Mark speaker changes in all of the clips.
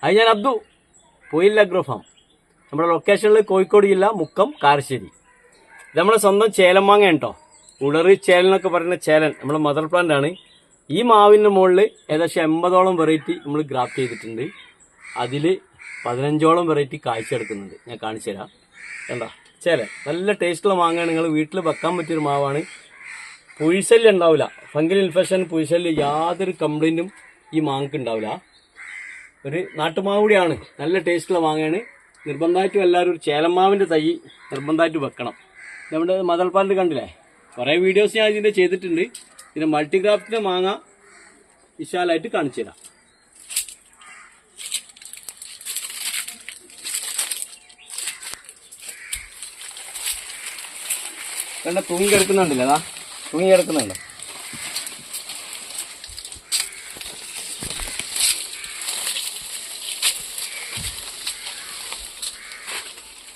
Speaker 1: അത് ഞാൻ അബ്ദു പോയില്ല അഗ്രോ ഫാം. നമ്മുടെ ലൊക്കേഷനിൽ കോഴിക്കോട് ജില്ല മുക്കം കാരശ്ശേരി. ഇത് നമ്മുടെ സ്വന്തം ചേലൻ മാങ്ങ കേട്ടോ. ഉളറി ചേലൻ എന്നൊക്കെ പറയുന്ന ചേലൻ നമ്മുടെ മദർ പ്ലാന്റ് ആണ്. ഈ മാവിൻ്റെ മുകളിൽ ഏകദേശം 80ഓളം വെറൈറ്റി നമ്മൾ ഗ്രാഫ്റ്റ് ചെയ്തിട്ടുണ്ട്. അതിൽ 15ഓളം വെറൈറ്റി കാഴ്ചയെടുക്കുന്നുണ്ട്. ഞാൻ കാണിച്ചു തരാം. കണ്ടോ ചേലൻ നല്ല ടേസ്റ്റുള്ള മാങ്ങയാണ്. നിങ്ങൾ വീട്ടിൽ വെക്കാൻ പറ്റിയൊരു മാവാണ്. പുഴിശല്യം ഉണ്ടാവില്ല. ഫംഗൽ ഇൻഫെക്ഷൻ പുഴിശല്യം യാതൊരു കംപ്ലൈൻറ്റും ഈ മാങ്ങക്ക് ഉണ്ടാവില്ല. ഒരു നാട്ടുമാവ് കൂടിയാണ്. നല്ല ടേസ്റ്റുള്ള മാങ്ങയാണ്. നിർബന്ധമായിട്ടും എല്ലാവരും ഒരു ചേലമാവിൻ്റെ തൈ നിർബന്ധമായിട്ട് വെക്കണം. നമ്മുടെ മദർ പ്ലാന്റ് കണ്ടില്ലേ, കുറേ വീഡിയോസ് ഞാൻ ഇതിൻ്റെ ചെയ്തിട്ടുണ്ട്. ഇതിൻ്റെ മൾട്ടിഗ്രാഫ്റ്റിൻ്റെ മാങ്ങ വിശാലമായിട്ട് കാണിച്ചു തരാം. കണ്ട തൂങ്ങി കിടക്കുന്നുണ്ടല്ലേ, അതാ തൂങ്ങി കിടക്കുന്നുണ്ടോ.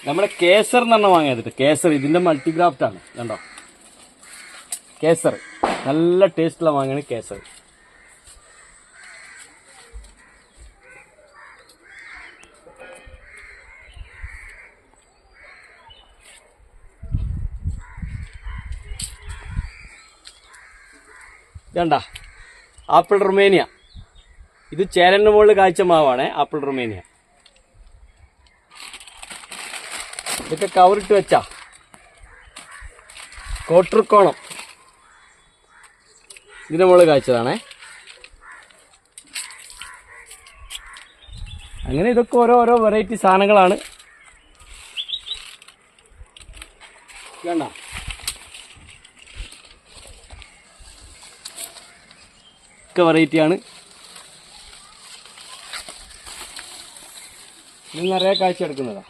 Speaker 1: നമ്മുടെ കേസർ എന്ന് പറഞ്ഞ മാങ്ങ ചെയ്തിട്ട് കേസർ ഇതിൻ്റെ മൾട്ടിഗ്രാഫ്റ്റ് ആണ്. കണ്ടോ കേസർ നല്ല ടേസ്റ്റുള്ള മാങ്ങയാണ് കേസർ. ഇതണ്ട ആപ്പിൾ റുമേനിയ. ഇത് ചേരൻ്റെ മുകളിൽ കാഴ്ച മാവാണ് ആപ്പിൾ റുമേനിയ. ഇതൊക്കെ കവറിട്ട് വെച്ചാ കോട്ടർക്കോണം ഇതിൻ്റെ മുകളിൽ കാഴ്ചതാണേ. അങ്ങനെ ഇതൊക്കെ ഓരോ വെറൈറ്റി സാധനങ്ങളാണ്. വേണ്ട ഒക്കെ വെറൈറ്റിയാണ്. ഇത് നിറയെ കാഴ്ച എടുക്കുന്നതാ.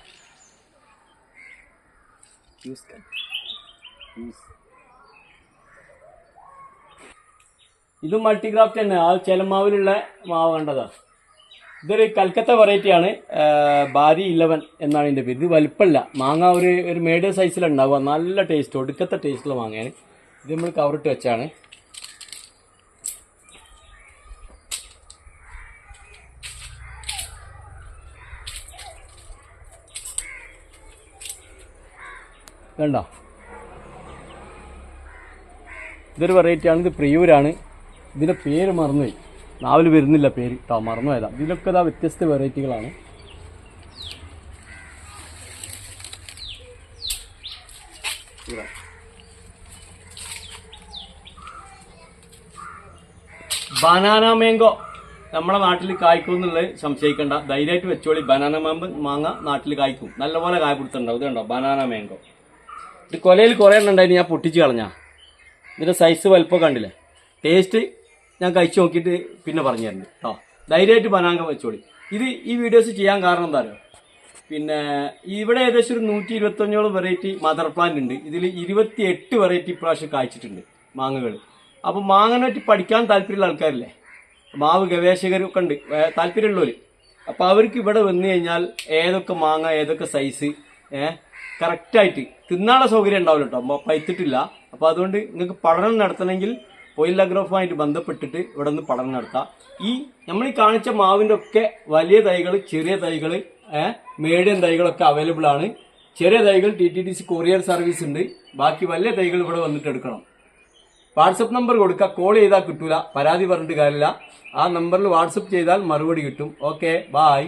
Speaker 1: ഇതും മൾട്ടിഗ്രാഫ്റ്റ് തന്നെ. ആ ചേലമാവിലുള്ള മാവ് കണ്ടതാ. ഇതൊരു കൽക്കത്ത വെറൈറ്റിയാണ്. ബാരി 11 എന്നാണ് ഇതിൻ്റെ പേര്. ഇത് വലിപ്പമില്ല മാങ്ങ. ഒരു മീഡിയം സൈസിലുണ്ടാവുക. നല്ല ടേസ്റ്റ്, ഒടുക്കത്തെ ടേസ്റ്റുള്ള മാങ്ങയാണ്. ഇത് നമ്മൾ കവറിട്ട് വെച്ചാണ്. വേണ്ട ഇതൊരു വെറൈറ്റിയാണ്. ഇത് പ്രിയൂരാണ്. ഇതിൻ്റെ പേര് മറന്നുപോയി, നാവിൽ വരുന്നില്ല പേര് കേട്ടോ, മറന്നുപോയതാ. ഇതിലൊക്കെ ഇതാ വ്യത്യസ്ത വെറൈറ്റികളാണ്. ബനാന മാംഗോ നമ്മുടെ നാട്ടിൽ കായ്ക്കും എന്നുള്ളത് സംശയിക്കേണ്ട, ധൈര്യമായിട്ട് വെച്ചോളി. ബനാന മാങ്ങ നാട്ടിൽ കായ്ക്കും, നല്ലപോലെ കായ പിടുത്തുണ്ടാവും. ഇത് കണ്ടോ ബനാന മാംഗോ. ഇത് കൊലയിൽ കുറേ എണ്ണം ഉണ്ടായിരുന്നു, ഞാൻ പൊട്ടിച്ച് കളഞ്ഞാ. ഇതിൻ്റെ സൈസ് വലുപ്പം കണ്ടില്ലേ. ടേസ്റ്റ് ഞാൻ കഴിച്ച് നോക്കിയിട്ട് പിന്നെ പറഞ്ഞു തരുന്നുണ്ട് കേട്ടോ. ധൈര്യമായിട്ട് ബനാന വെച്ചോളി. ഈ വീഡിയോസ് ചെയ്യാൻ കാരണം എന്താ പറയുക, പിന്നെ ഇവിടെ ഏകദേശം ഒരു 125ഓളം വെറൈറ്റി മദർ പ്ലാന്റ് ഉണ്ട്. ഇതിൽ 28 വെറൈറ്റി ഇപ്രാവശ്യം കായ്ച്ചിട്ടുണ്ട് മാങ്ങകൾ. അപ്പോൾ മാങ്ങനെ പറ്റി പഠിക്കാൻ താല്പര്യമുള്ള ആൾക്കാരില്ലേ, മാവ് ഗവേഷകരൊക്കെ ഉണ്ട്, താല്പര്യമുള്ളവർ. അപ്പോൾ അവർക്ക് ഇവിടെ വന്നു കഴിഞ്ഞാൽ ഏതൊക്കെ മാങ്ങ ഏതൊക്കെ സൈസ് കറക്റ്റായിട്ട് തിന്നാനുള്ള സൗകര്യം ഉണ്ടാവില്ല കേട്ടോ, പൈത്തിട്ടില്ല. അപ്പോൾ അതുകൊണ്ട് നിങ്ങൾക്ക് പഠനം നടത്തണമെങ്കിൽ ഓയിൽ അഗ്രോഫുമായിട്ട് ബന്ധപ്പെട്ടിട്ട് ഇവിടെ നിന്ന് പഠനം നടത്താം. നമ്മൾ ഈ കാണിച്ച മാവിൻ്റെ ഒക്കെ വലിയ തൈകൾ, ചെറിയ തൈകൾ, മീഡിയം തൈകളൊക്കെ അവൈലബിൾ ആണ്. ചെറിയ തൈകൾ TTDC കൊറിയർ സർവീസ് ഉണ്ട്. ബാക്കി വലിയ തൈകൾ ഇവിടെ വന്നിട്ട് എടുക്കണം. വാട്സപ്പ് നമ്പർ കൊടുക്കുക. കോൾ ചെയ്താൽ കിട്ടൂല, പരാതി പറഞ്ഞിട്ട് കാര്യമില്ല. ആ നമ്പറിൽ വാട്സപ്പ് ചെയ്താൽ മറുപടി കിട്ടും. Okay, bye.